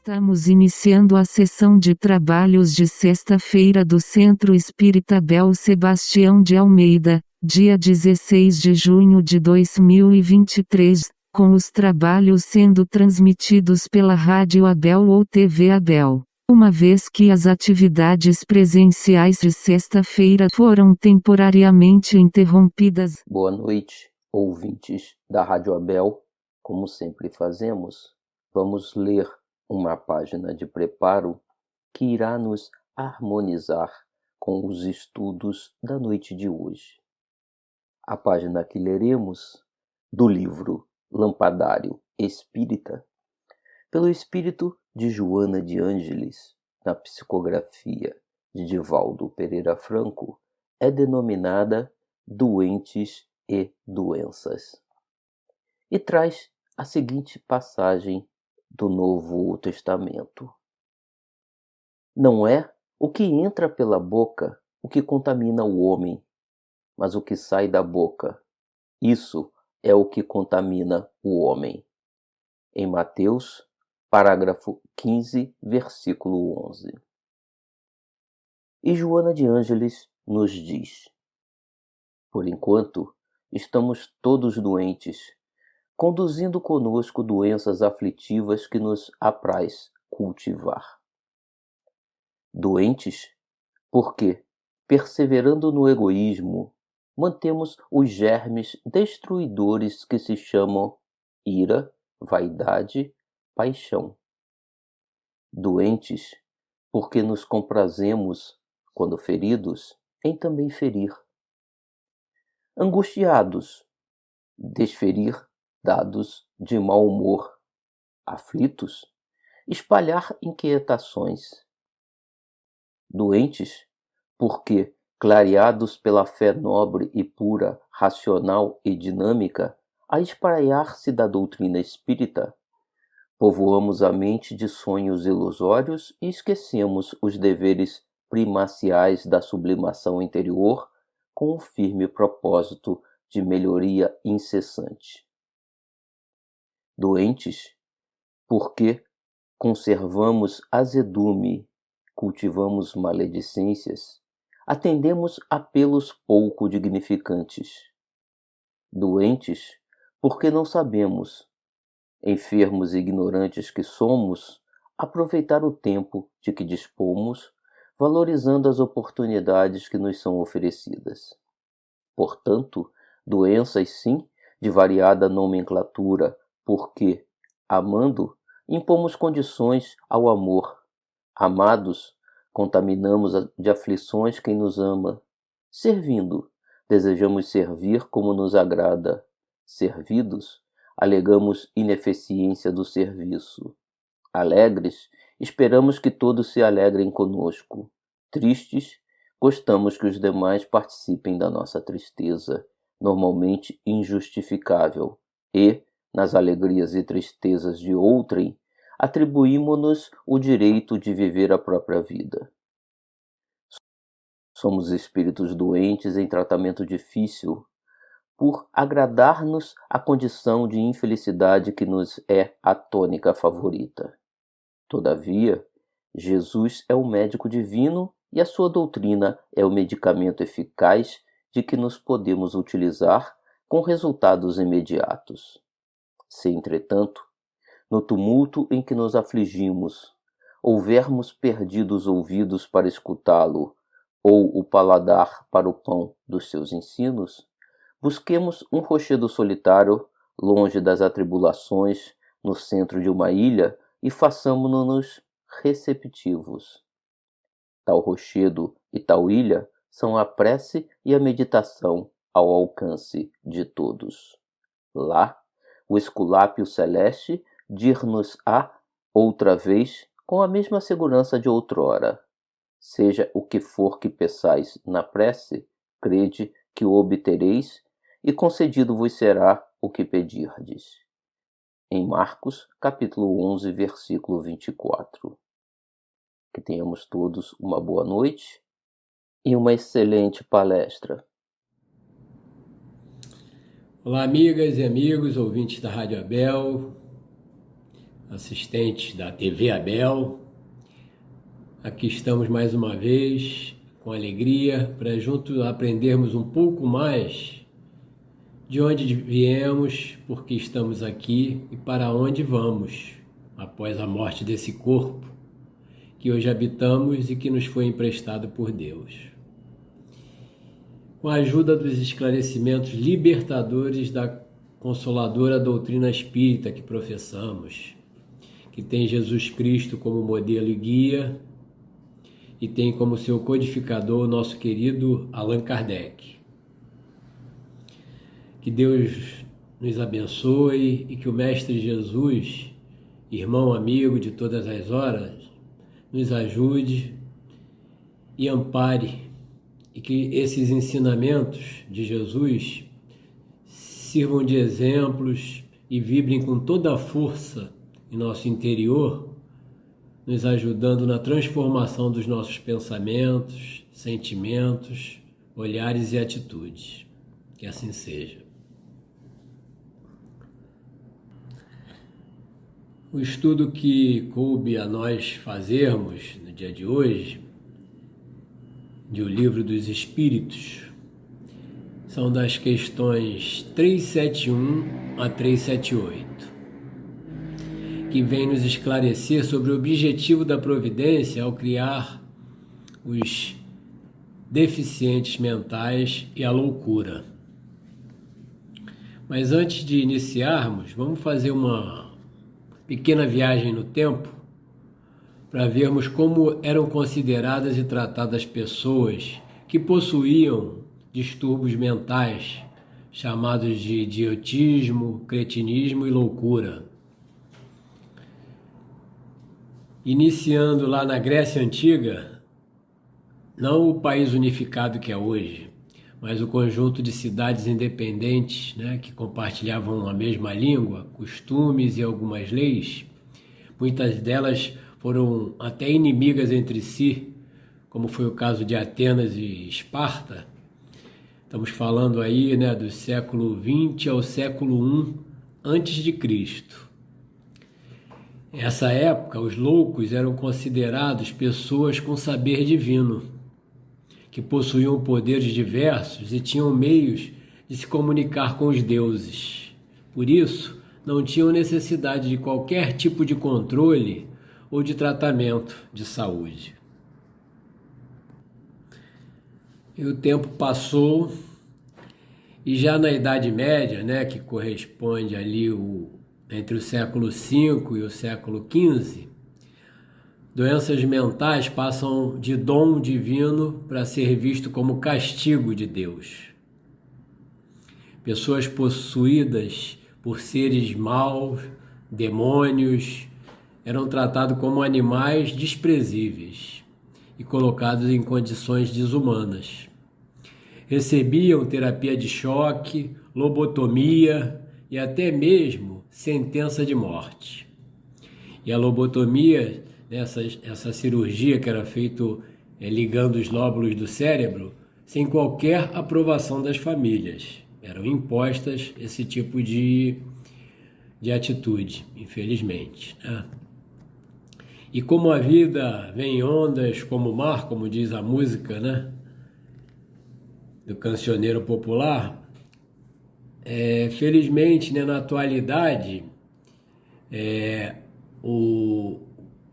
Estamos iniciando a sessão de trabalhos de sexta-feira do Centro Espírita Bel Sebastião de Almeida, dia 16 de junho de 2023, com os trabalhos sendo transmitidos pela Rádio Abel ou TV Abel. Uma vez que as atividades presenciais de sexta-feira foram temporariamente interrompidas. Boa noite, ouvintes da Rádio Abel. Como sempre fazemos, vamos ler uma página de preparo que irá nos harmonizar com os estudos da noite de hoje. A página que leremos do livro Lampadário Espírita, pelo espírito de Joana de Ângeles, na psicografia de Divaldo Pereira Franco, é denominada Doentes e Doenças. E traz a seguinte passagem do Novo Testamento. Não é o que entra pela boca o que contamina o homem, mas o que sai da boca, isso é o que contamina o homem. Em Mateus, parágrafo 15, versículo 11. E Joana de Ângeles nos diz: por enquanto, estamos todos doentes, conduzindo conosco doenças aflitivas que nos apraz cultivar. Doentes, porque, perseverando no egoísmo, mantemos os germes destruidores que se chamam ira, vaidade, paixão. Doentes, porque nos comprazemos, quando feridos, em também ferir. Angustiados, desferir dados de mau humor, aflitos, espalhar inquietações. Doentes, porque, clareados pela fé nobre e pura, racional e dinâmica, a espraiar-se da doutrina espírita, povoamos a mente de sonhos ilusórios e esquecemos os deveres primaciais da sublimação interior com o firme propósito de melhoria incessante. Doentes, porque conservamos azedume, cultivamos maledicências, atendemos apelos pouco dignificantes. Doentes, porque não sabemos, enfermos e ignorantes que somos, aproveitar o tempo de que dispomos, valorizando as oportunidades que nos são oferecidas. Portanto, doenças sim, de variada nomenclatura, porque, amando, impomos condições ao amor. Amados, contaminamos de aflições quem nos ama. Servindo, desejamos servir como nos agrada. Servidos, alegamos ineficiência do serviço. Alegres, esperamos que todos se alegrem conosco. Tristes, gostamos que os demais participem da nossa tristeza, normalmente injustificável, e, nas alegrias e tristezas de outrem, atribuímo-nos o direito de viver a própria vida. Somos espíritos doentes em tratamento difícil, por agradar-nos a condição de infelicidade que nos é a tônica favorita. Todavia, Jesus é o médico divino e a sua doutrina é o medicamento eficaz de que nos podemos utilizar com resultados imediatos. Se, entretanto, no tumulto em que nos afligimos, houvermos perdido os ouvidos para escutá-lo ou o paladar para o pão dos seus ensinos, busquemos um rochedo solitário, longe das atribulações, no centro de uma ilha, e façamo-nos receptivos. Tal rochedo e tal ilha são a prece e a meditação ao alcance de todos. Lá, o esculápio celeste dir-nos-á outra vez com a mesma segurança de outrora: seja o que for que peçais na prece, crede que o obtereis, e concedido vos será o que pedirdes. Em Marcos, capítulo 11, versículo 24. Que tenhamos todos uma boa noite e uma excelente palestra. Olá, amigas e amigos, ouvintes da Rádio Abel. assistentes da TV Abel. Aqui estamos mais uma vez, com alegria, para juntos aprendermos um pouco mais de onde viemos, por que estamos aqui e para onde vamos após a morte desse corpo que hoje habitamos e que nos foi emprestado por Deus. Com a ajuda dos esclarecimentos libertadores da consoladora doutrina espírita que professamos, que tem Jesus Cristo como modelo e guia e tem como seu codificador o nosso querido Allan Kardec. Que Deus nos abençoe e que o Mestre Jesus, irmão amigo de todas as horas, nos ajude e ampare, e que esses ensinamentos de Jesus sirvam de exemplos e vibrem com toda a força em nosso interior, nos ajudando na transformação dos nossos pensamentos, sentimentos, olhares e atitudes. Que assim seja. O estudo que coube a nós fazermos no dia de hoje, de O Livro dos Espíritos, são das questões 371 a 378, que vem nos esclarecer sobre o objetivo da providência ao criar os deficientes mentais e a loucura. Mas antes de iniciarmos, vamos fazer uma pequena viagem no tempo para vermos como eram consideradas e tratadas pessoas que possuíam distúrbios mentais, chamados de idiotismo, cretinismo e loucura. Iniciando lá na Grécia Antiga, não o país unificado que é hoje, mas o conjunto de cidades independentes, que compartilhavam a mesma língua, costumes e algumas leis, muitas delas foram até inimigas entre si, como foi o caso de Atenas e Esparta. Estamos falando aí do século XX ao século I antes de Cristo. Nessa época, os loucos eram considerados pessoas com saber divino, que possuíam poderes diversos e tinham meios de se comunicar com os deuses. Por isso, não tinham necessidade de qualquer tipo de controle ou de tratamento de saúde. E o tempo passou e já na Idade Média, que corresponde ali entre o século V e o século XV, doenças mentais passam de dom divino para ser visto como castigo de Deus. Pessoas possuídas por seres maus, demônios, eram tratados como animais desprezíveis e colocados em condições desumanas. Recebiam terapia de choque, lobotomia e até mesmo sentença de morte. E a lobotomia, essa cirurgia que era feita ligando os lóbulos do cérebro, sem qualquer aprovação das famílias. Eram impostas esse tipo de atitude, infelizmente. E como a vida vem em ondas como o mar, como diz a música, do cancioneiro popular, felizmente, na atualidade,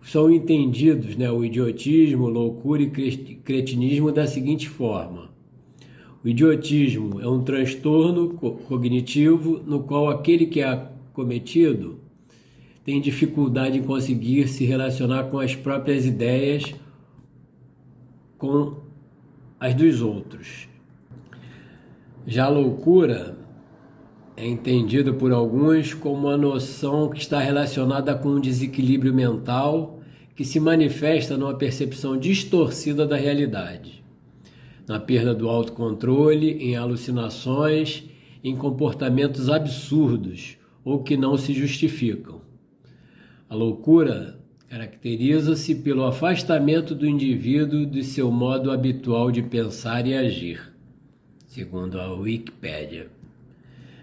são entendidos o idiotismo, loucura e cretinismo da seguinte forma. O idiotismo é um transtorno cognitivo no qual aquele que é cometido tem dificuldade em conseguir se relacionar com as próprias ideias, com as dos outros. Já a loucura é entendida por alguns como uma noção que está relacionada com um desequilíbrio mental que se manifesta numa percepção distorcida da realidade, na perda do autocontrole, em alucinações, em comportamentos absurdos ou que não se justificam. A loucura caracteriza-se pelo afastamento do indivíduo de seu modo habitual de pensar e agir, segundo a Wikipédia.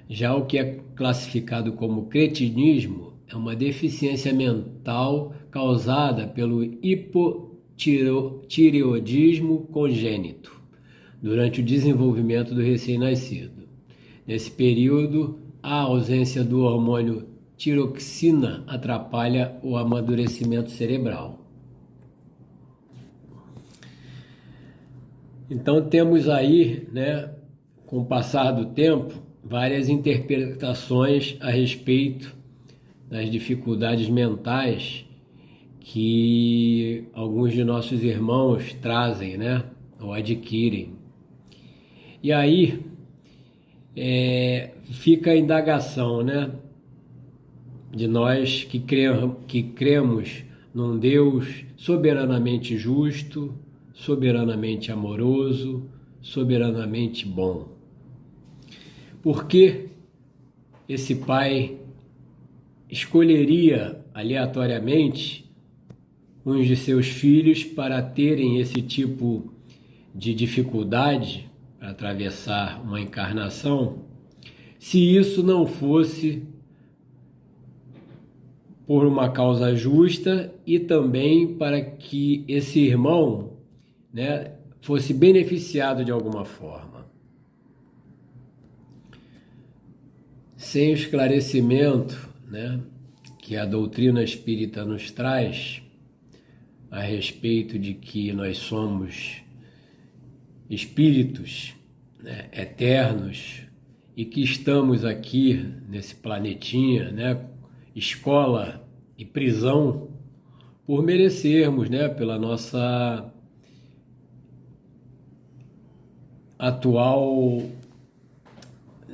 Já o que é classificado como cretinismo é uma deficiência mental causada pelo hipotireoidismo congênito durante o desenvolvimento do recém-nascido. Nesse período, a ausência do hormônio tiroxina atrapalha o amadurecimento cerebral. Então temos aí, com o passar do tempo, várias interpretações a respeito das dificuldades mentais que alguns de nossos irmãos trazem, ou adquirem. E aí fica a indagação, de nós que cremos num Deus soberanamente justo, soberanamente amoroso, soberanamente bom. Por que esse pai escolheria aleatoriamente uns de seus filhos para terem esse tipo de dificuldade para atravessar uma encarnação, se isso não fosse por uma causa justa e também para que esse irmão, fosse beneficiado de alguma forma? Sem o esclarecimento, que a doutrina espírita nos traz a respeito de que nós somos espíritos, eternos, e que estamos aqui nesse planetinha, escola e prisão, por merecermos, pela nossa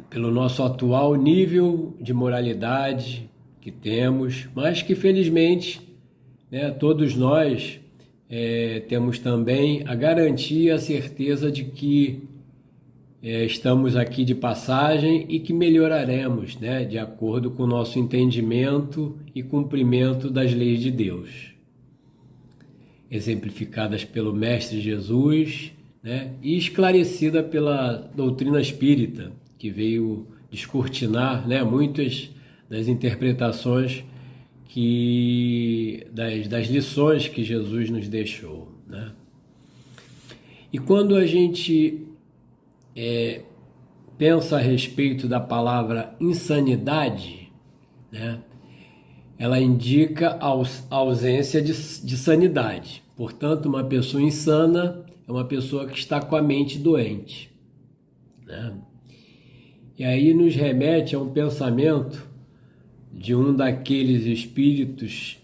pelo nosso atual nível de moralidade que temos, mas que felizmente, todos nós temos também a garantia, a certeza de que estamos aqui de passagem e que melhoraremos, de acordo com o nosso entendimento e cumprimento das leis de Deus, exemplificadas pelo Mestre Jesus, e esclarecida pela doutrina espírita, que veio descortinar, muitas das interpretações das lições que Jesus nos deixou, E quando a gente pensa a respeito da palavra insanidade, ela indica a ausência de sanidade. Portanto, uma pessoa insana é uma pessoa que está com a mente doente, E aí nos remete a um pensamento de um daqueles espíritos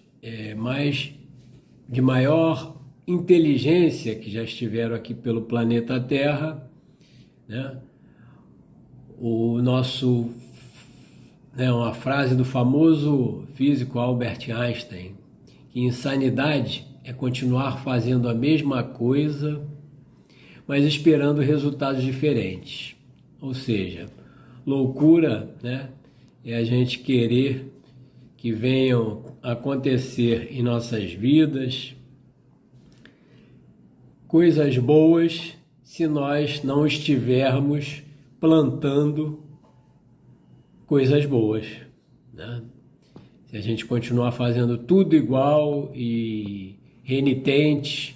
de maior inteligência que já estiveram aqui pelo planeta Terra, uma frase do famoso físico Albert Einstein, que insanidade é continuar fazendo a mesma coisa, mas esperando resultados diferentes. Ou seja, loucura, é a gente querer que venham a acontecer em nossas vidas coisas boas se nós não estivermos plantando coisas boas, Se a gente continuar fazendo tudo igual e renitente,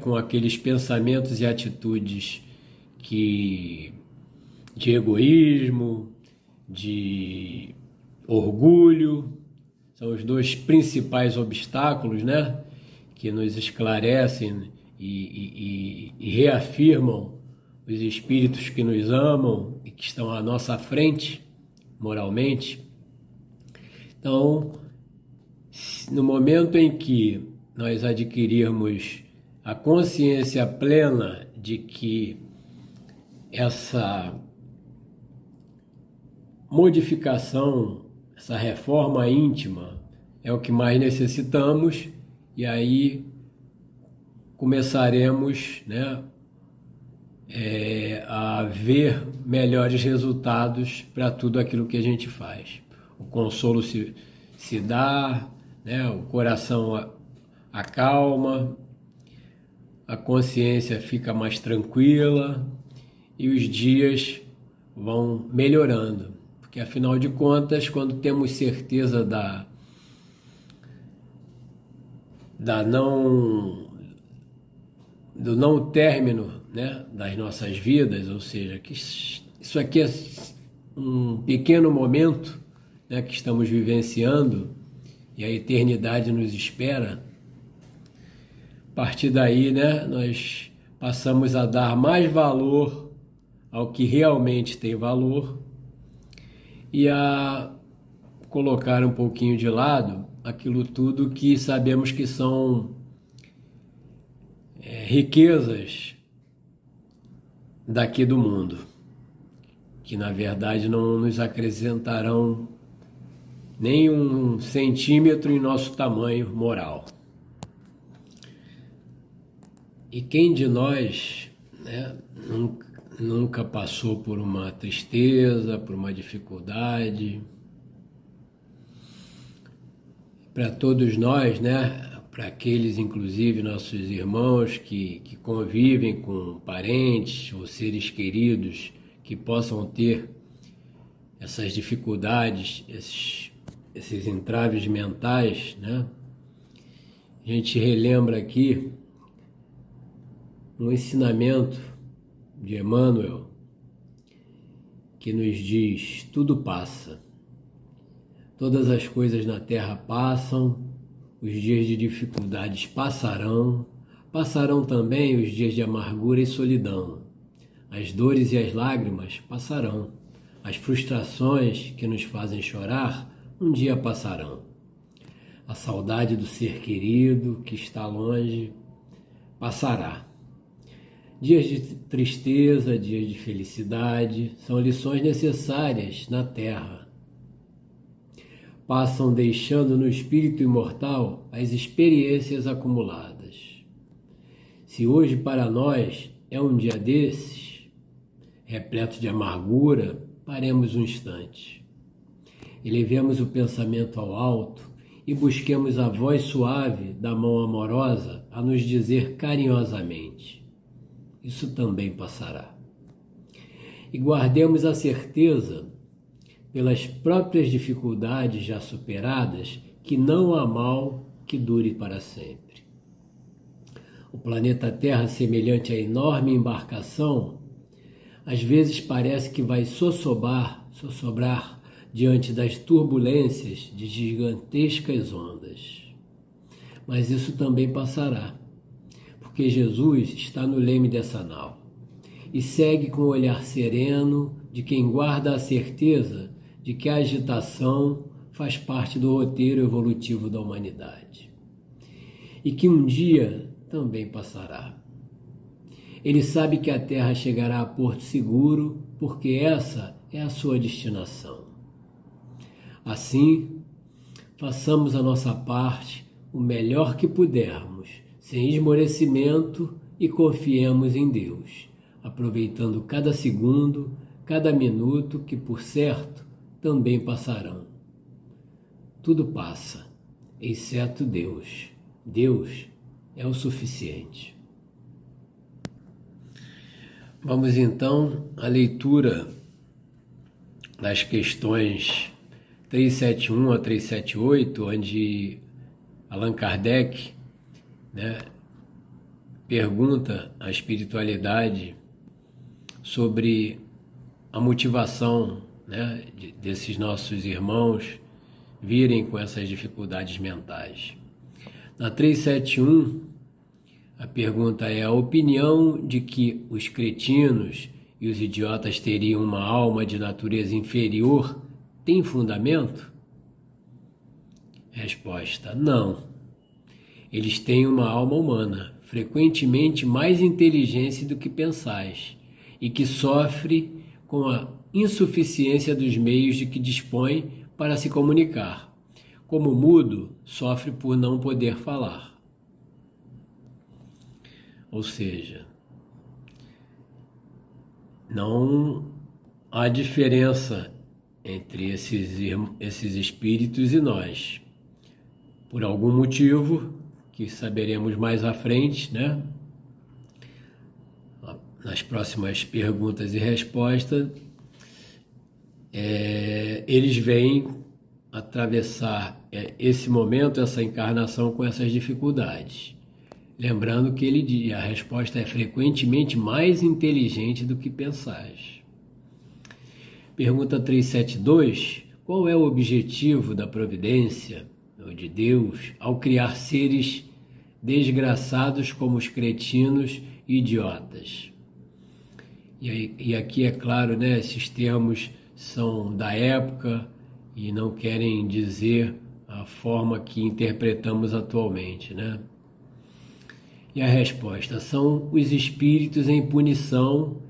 com aqueles pensamentos e atitudes de egoísmo, de orgulho, são os dois principais obstáculos, que nos esclarecem e reafirmam os espíritos que nos amam e que estão à nossa frente, moralmente. Então, no momento em que nós adquirirmos a consciência plena de que essa modificação, essa reforma íntima é o que mais necessitamos, e aí começaremos, a ver melhores resultados para tudo aquilo que a gente faz. O consolo se dá, o coração acalma, a consciência fica mais tranquila e os dias vão melhorando. Porque, afinal de contas, quando temos certeza da do não término, né, das nossas vidas, ou seja, que isso aqui é um pequeno momento, né, que estamos vivenciando e a eternidade nos espera. A partir daí, né, nós passamos a dar mais valor ao que realmente tem valor e a colocar um pouquinho de lado aquilo tudo que sabemos que são riquezas daqui do mundo, que na verdade não nos acrescentarão nem 1 centímetro em nosso tamanho moral. E quem de nós, né, nunca passou por uma tristeza, por uma dificuldade? Para todos nós, né, para aqueles, inclusive, nossos irmãos que convivem com parentes ou seres queridos que possam ter essas dificuldades, esses entraves mentais, né? A gente relembra aqui um ensinamento de Emmanuel que nos diz: tudo passa, todas as coisas na terra passam, os dias de dificuldades passarão também os dias de amargura e solidão, as dores e as lágrimas passarão, as frustrações que nos fazem chorar um dia passarão, a saudade do ser querido que está longe passará. Dias de tristeza, dias de felicidade, são lições necessárias na terra. Passam deixando no espírito imortal as experiências acumuladas. Se hoje para nós é um dia desses, repleto de amargura, paremos um instante. Elevemos o pensamento ao alto e busquemos a voz suave da mão amorosa a nos dizer carinhosamente: isso também passará. E guardemos a certeza, pelas próprias dificuldades já superadas, que não há mal que dure para sempre. O planeta Terra, semelhante à enorme embarcação, às vezes parece que vai sossobrar diante das turbulências de gigantescas ondas. Mas isso também passará, porque Jesus está no leme dessa nau e segue com o olhar sereno de quem guarda a certeza de que a agitação faz parte do roteiro evolutivo da humanidade e que um dia também passará. Ele sabe que a Terra chegará a porto seguro porque essa é a sua destinação. Assim, façamos a nossa parte o melhor que pudermos, sem esmorecimento, e confiemos em Deus, aproveitando cada segundo, cada minuto que, por certo, também passarão. Tudo passa, exceto Deus. Deus é o suficiente. Vamos então à leitura das questões 371 a 378, onde Allan Kardec, né, pergunta à espiritualidade sobre a motivação, né, desses nossos irmãos virem com essas dificuldades mentais. Na 371, a pergunta é: a opinião de que os cretinos e os idiotas teriam uma alma de natureza inferior tem fundamento? Resposta: não. Eles têm uma alma humana, frequentemente mais inteligente do que pensais, e que sofre com a insuficiência dos meios de que dispõe para se comunicar, como o mudo sofre por não poder falar. Ou seja, não há diferença entre esses espíritos e nós. Por algum motivo, que saberemos mais à frente, né? Nas próximas perguntas e respostas, eles vêm atravessar esse momento, essa encarnação com essas dificuldades. Lembrando que a resposta é frequentemente mais inteligente do que pensais. Pergunta 372. Qual é o objetivo da providência, ou de Deus, ao criar seres desgraçados como os cretinos e idiotas? E aqui é claro, né, esses termos são da época e não querem dizer a forma que interpretamos atualmente, né? E a resposta são os espíritos em punição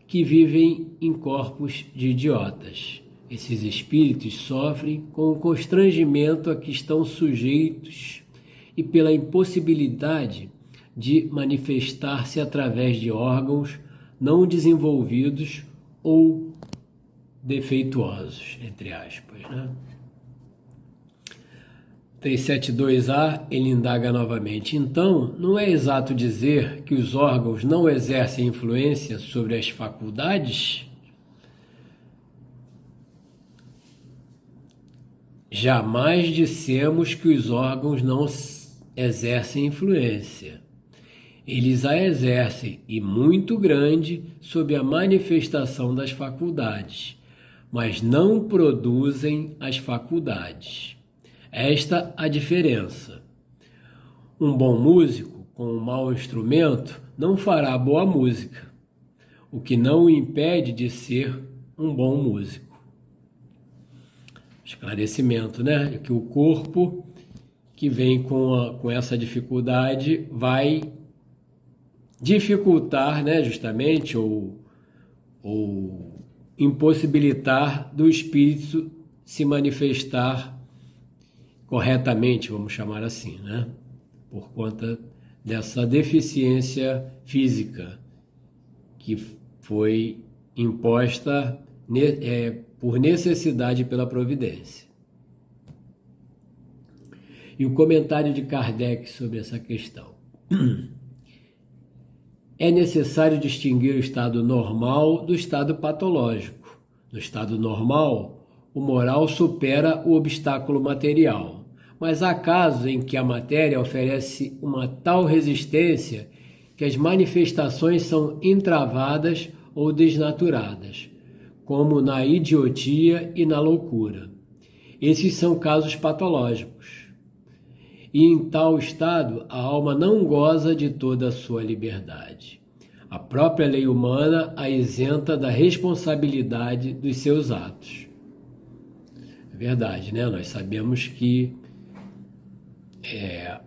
que vivem em corpos de idiotas. Esses espíritos sofrem com o constrangimento a que estão sujeitos e pela impossibilidade de manifestar-se através de órgãos não desenvolvidos ou defeituosos, entre aspas, né? 372A, ele indaga novamente. Então, não é exato dizer que os órgãos não exercem influência sobre as faculdades? Jamais dissemos que os órgãos não exercem influência. Eles a exercem, e muito grande, sob a manifestação das faculdades, mas não produzem as faculdades. Esta a diferença. Um bom músico com um mau instrumento não fará boa música, o que não o impede de ser um bom músico. Esclarecimento, né? Que o corpo que vem com essa dificuldade vai dificultar, né, justamente, ou impossibilitar do espírito se manifestar corretamente, vamos chamar assim, né? Por conta dessa deficiência física que foi imposta por necessidade pela providência. E o comentário de Kardec sobre essa questão. É necessário distinguir o estado normal do estado patológico. No estado normal, o moral supera o obstáculo material, mas há casos em que a matéria oferece uma tal resistência que as manifestações são entravadas ou desnaturadas, como na idiotia e na loucura. Esses são casos patológicos. E em tal estado, a alma não goza de toda a sua liberdade. A própria lei humana a isenta da responsabilidade dos seus atos. É verdade, né? Nós sabemos que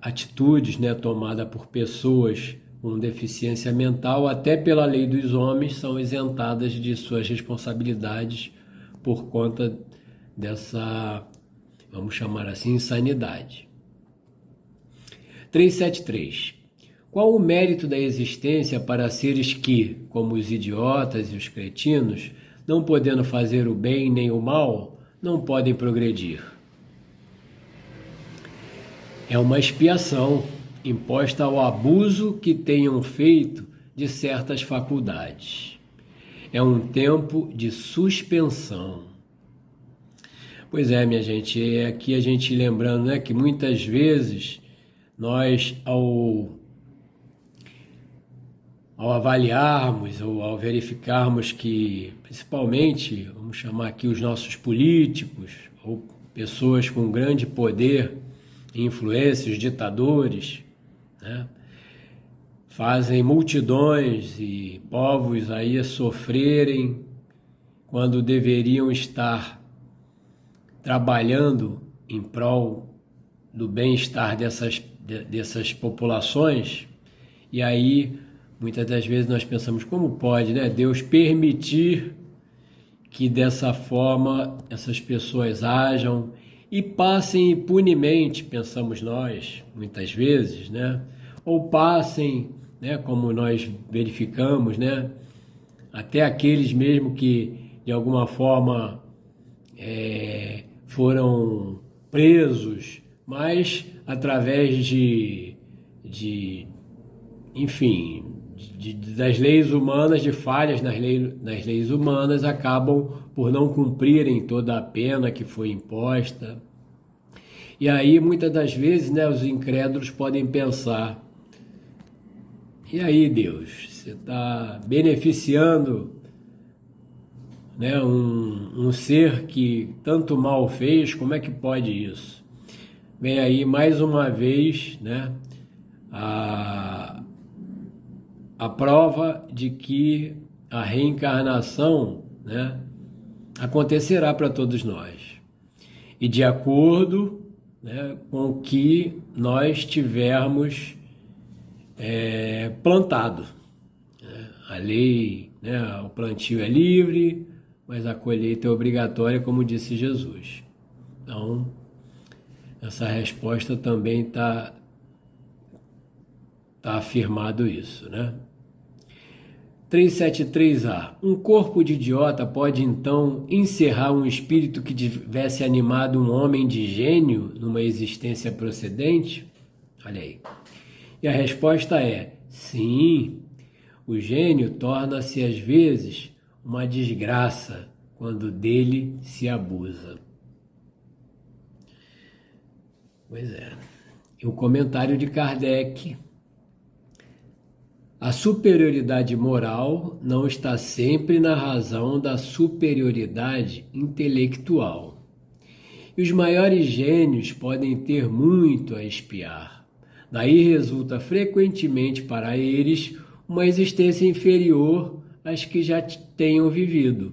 atitudes, né, tomadas por pessoas com deficiência mental, até pela lei dos homens, são isentadas de suas responsabilidades por conta dessa, vamos chamar assim, insanidade. 373. Qual o mérito da existência para seres que, como os idiotas e os cretinos, não podendo fazer o bem nem o mal, não podem progredir? É uma expiação imposta ao abuso que tenham feito de certas faculdades. É um tempo de suspensão. Pois é, minha gente, aqui a gente lembrando, né, que muitas vezes nós, ao avaliarmos ou ao verificarmos que, principalmente, vamos chamar aqui os nossos políticos ou pessoas com grande poder e influência, os ditadores, né, fazem multidões e povos aí a sofrerem quando deveriam estar trabalhando em prol do bem-estar dessas populações. E aí, muitas das vezes nós pensamos, como pode, né, Deus permitir que dessa forma essas pessoas ajam e passem impunemente, pensamos nós, muitas vezes, né, ou passem, né, como nós verificamos, né, até aqueles mesmo que de alguma forma foram presos, mas através das leis humanas, de falhas nas leis humanas, acabam por não cumprirem toda a pena que foi imposta, E aí, muitas das vezes, né, os incrédulos podem pensar: e aí, Deus, você está beneficiando, né, um ser que tanto mal fez, como é que pode isso? Vem aí mais uma vez, né, a prova de que a reencarnação, né, acontecerá para todos nós. E de acordo, né, com o que nós tivermos plantado. A lei, né, o plantio é livre, mas a colheita é obrigatória, como disse Jesus. Então, essa resposta também está afirmado isso, né? 373A. Um corpo de idiota pode então encerrar um espírito que tivesse animado um homem de gênio numa existência procedente? Olha aí. E a resposta é: sim. O gênio torna-se às vezes uma desgraça quando dele se abusa. Pois é. E o comentário de Kardec: a superioridade moral não está sempre na razão da superioridade intelectual. E os maiores gênios podem ter muito a expiar. Daí resulta frequentemente para eles uma existência inferior às que já tenham vivido,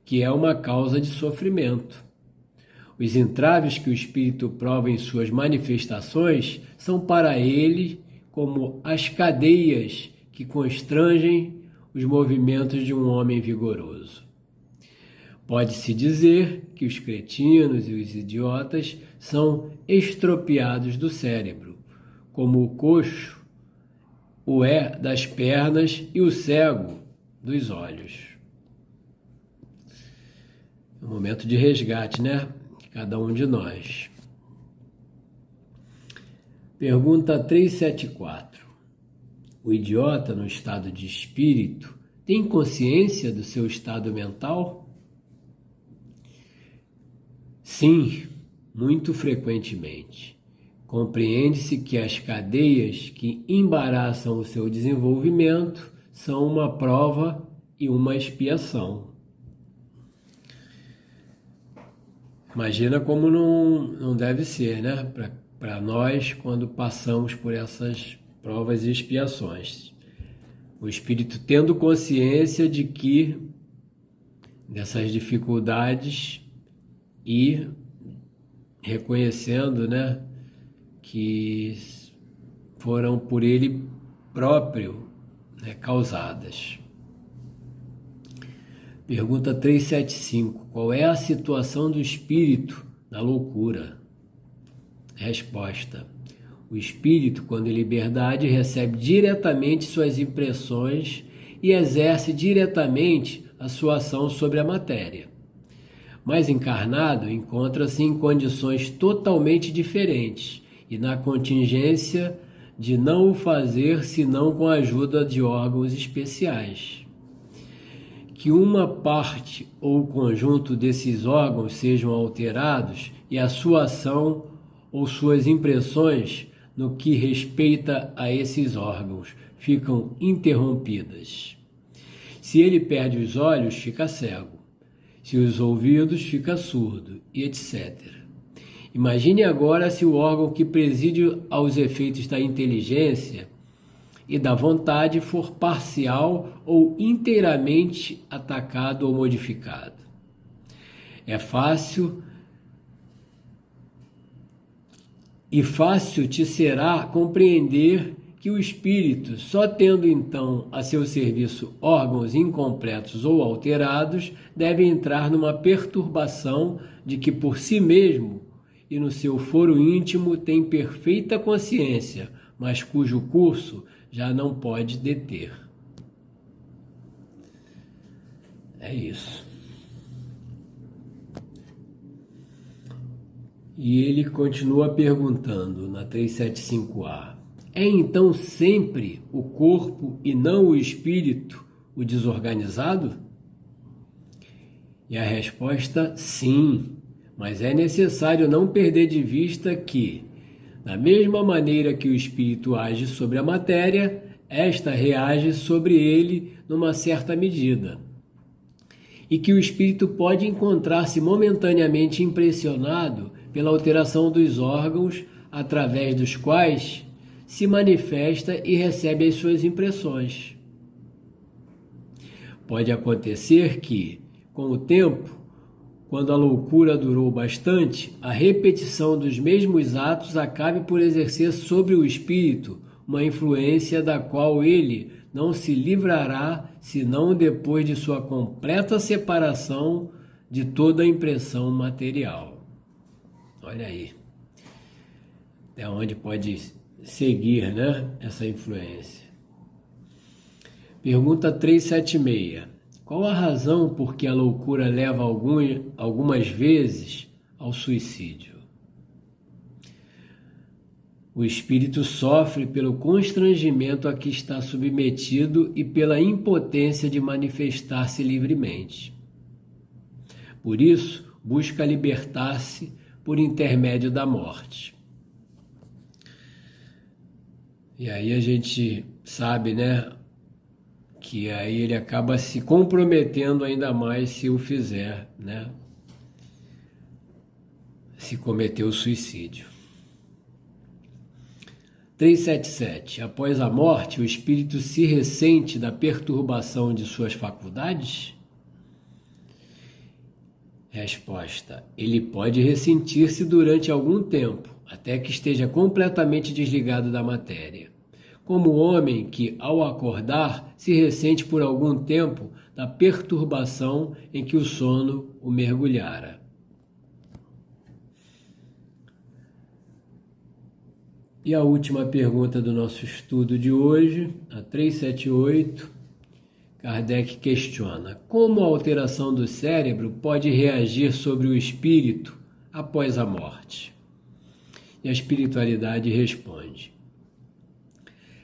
que é uma causa de sofrimento. Os entraves que o espírito prova em suas manifestações são para ele como as cadeias que constrangem os movimentos de um homem vigoroso. Pode-se dizer que os cretinos e os idiotas são estropiados do cérebro, como o coxo o é das pernas e o cego dos olhos. É um momento de resgate, né? Cada um de nós. Pergunta 374. O idiota no estado de espírito tem consciência do seu estado mental? Sim, muito frequentemente. Compreende-se que as cadeias que embaraçam o seu desenvolvimento são uma prova e uma expiação. Imagina como não deve ser, né? Para nós, quando passamos por essas provas e expiações. O espírito tendo consciência de que dessas dificuldades e reconhecendo, né, que foram por ele próprio, né, causadas. Pergunta 375. Qual é a situação do espírito na loucura? Resposta: o espírito, quando em liberdade, recebe diretamente suas impressões e exerce diretamente a sua ação sobre a matéria. Mas encarnado, encontra-se em condições totalmente diferentes e na contingência de não o fazer senão com a ajuda de órgãos especiais. Que uma parte ou conjunto desses órgãos sejam alterados e a sua ação ou suas impressões no que respeita a esses órgãos ficam interrompidas. Se ele perde os olhos, fica cego. Se os ouvidos, fica surdo, e etc. Imagine agora se o órgão que preside aos efeitos da inteligência e da vontade for parcial ou inteiramente atacado ou modificado. É fácil te será compreender que o espírito, só tendo então a seu serviço órgãos incompletos ou alterados, deve entrar numa perturbação de que por si mesmo e no seu foro íntimo tem perfeita consciência, mas cujo curso já não pode deter. É isso. E ele continua perguntando na 375A. É então sempre o corpo e não o espírito o desorganizado? E a resposta, sim, Mas é necessário não perder de vista que, da mesma maneira que o espírito age sobre a matéria, esta reage sobre ele numa certa medida. E que o espírito pode encontrar-se momentaneamente impressionado pela alteração dos órgãos através dos quais se manifesta e recebe as suas impressões. Pode acontecer que, com o tempo, quando a loucura durou bastante, a repetição dos mesmos atos acabe por exercer sobre o espírito uma influência da qual ele não se livrará senão depois de sua completa separação de toda a impressão material. Olha aí, até onde pode seguir, né, essa influência. Pergunta 376. Qual a razão por que a loucura leva algumas vezes ao suicídio? O espírito sofre pelo constrangimento a que está submetido e pela impotência de manifestar-se livremente. Por isso, busca libertar-se por intermédio da morte. E aí a gente sabe, né, que aí ele acaba se comprometendo ainda mais se o fizer, né, se cometer o suicídio. 377. Após a morte, o espírito se ressente da perturbação de suas faculdades? Resposta. Ele pode ressentir-se durante algum tempo, até que esteja completamente desligado da matéria. Como o homem que, ao acordar, se ressente por algum tempo da perturbação em que o sono o mergulhara. E a última pergunta do nosso estudo de hoje, a 378, Kardec questiona: como a alteração do cérebro pode reagir sobre o espírito após a morte? E a espiritualidade responde: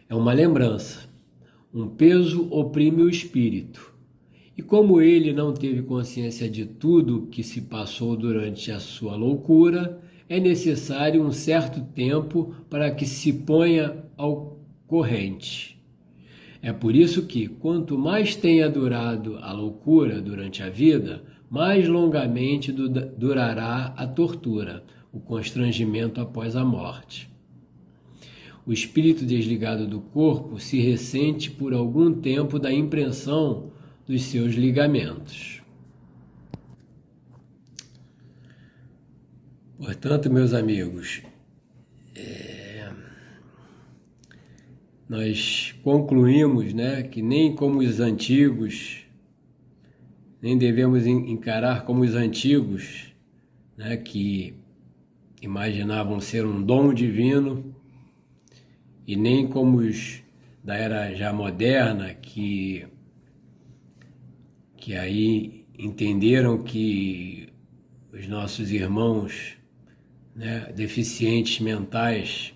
é uma lembrança. Um peso oprime o espírito. E como ele não teve consciência de tudo que se passou durante a sua loucura, é necessário um certo tempo para que se ponha ao corrente. É por isso que, quanto mais tenha durado a loucura durante a vida, mais longamente durará a tortura, o constrangimento após a morte. O espírito desligado do corpo se ressente por algum tempo da impressão dos seus ligamentos. Portanto, meus amigos, nós concluímos, né, que nem como os antigos, nem devemos encarar como os antigos, né, que imaginavam ser um dom divino, e nem como os da era já moderna, que aí entenderam que os nossos irmãos, né, deficientes mentais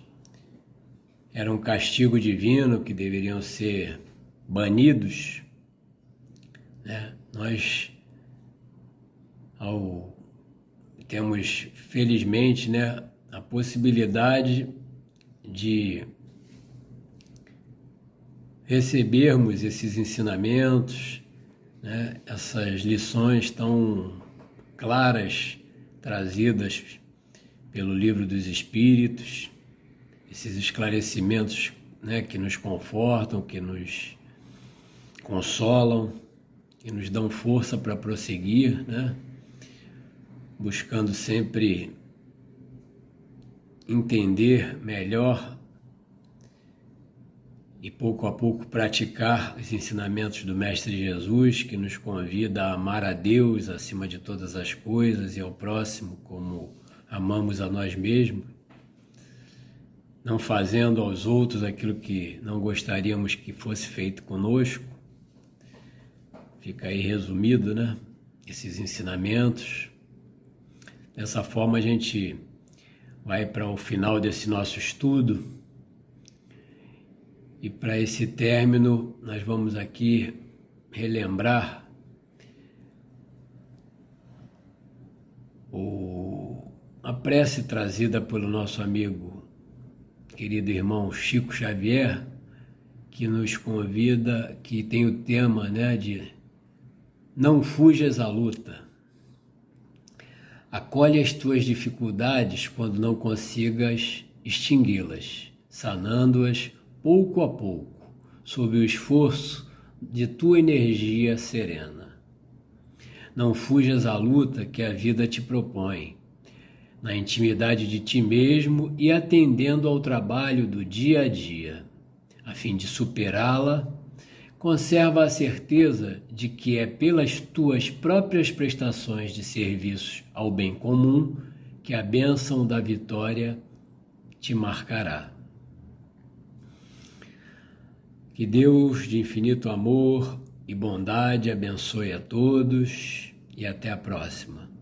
eram um castigo divino, que deveriam ser banidos, né? Nós temos, felizmente, né, a possibilidade de recebermos esses ensinamentos, né, essas lições tão claras trazidas pelo Livro dos Espíritos, esses esclarecimentos, né, que nos confortam, que nos consolam, que nos dão força para prosseguir, né, buscando sempre entender melhor e pouco a pouco praticar os ensinamentos do Mestre Jesus, que nos convida a amar a Deus acima de todas as coisas e ao próximo como amamos a nós mesmos, não fazendo aos outros aquilo que não gostaríamos que fosse feito conosco. Fica aí resumido, né, esses ensinamentos. Dessa forma a gente vai para o final desse nosso estudo. E para esse término, nós vamos aqui relembrar o prece trazida pelo nosso amigo, querido irmão Chico Xavier, que nos convida, que tem o tema, né, de não fujas à luta. Acolhe as tuas dificuldades quando não consigas extingui-las, sanando-as pouco a pouco, sob o esforço de tua energia serena. Não fujas à luta que a vida te propõe, na intimidade de ti mesmo e atendendo ao trabalho do dia a dia. A fim de superá-la, conserva a certeza de que é pelas tuas próprias prestações de serviços ao bem comum que a bênção da vitória te marcará. Que Deus de infinito amor e bondade abençoe a todos e até a próxima.